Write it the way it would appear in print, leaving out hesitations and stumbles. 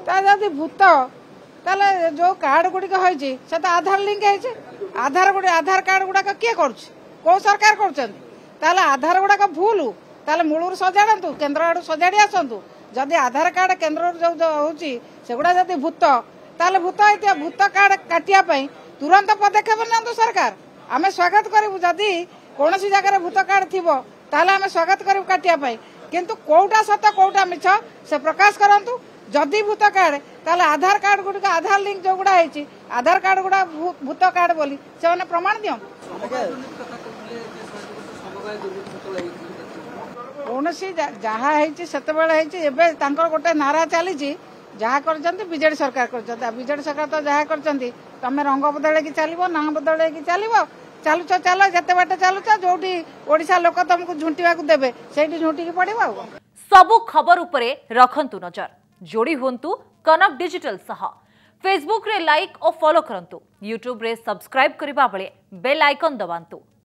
जदि भूत ताले जो कार्ड गुड़िक होती से तो आधार लिंक है आधार कार्ड गुड़ाक किए कौ सरकार कर आधार गुड़ाक भूल ताले मूलर सजाड़ू केन्द्र आड़ सजाड़ी आसतु जदि आधार कार्ड केन्द्र जो होगुड़ा जदि भूत ताले भूत भूत कार्ड काटिया तुरंत पदक्षेप नि सरकार आम स्वागत करूँ जदि कौन सी जगह भूत कार्ड थी ताले आम स्वागत करूँ काटिया किंतु कौटा सत कौटा मिछ से प्रकाश करंतु जदि भूत कार्ड ताले आधार कार्ड गुड़िक आधार लिंक जो गुड़ा है आधार कार्ड गुड़ा भूत कार्ड बोली से प्रमाण दियो कौन सी जहाँ है गोटे नारा चली जहाँ कर बीजेडी सरकार कर बीजेडी सरकार तो जहाँ कर तमें रंग बदल की चलो ना बदल की चलो चलुच चल जिते बाट चलुच जो ओडिशा लोक तुमको झुंटिया देवे से झुंटिकी पड़ो सबु खबर उपरे रखंतु नजर जोड़ी होंतु कनक डिजिटल सह फेसबुक रे लाइक और फॉलो करंतु यूट्यूब रे सब्सक्राइब करबा बेले बेल आइकन दबांतु।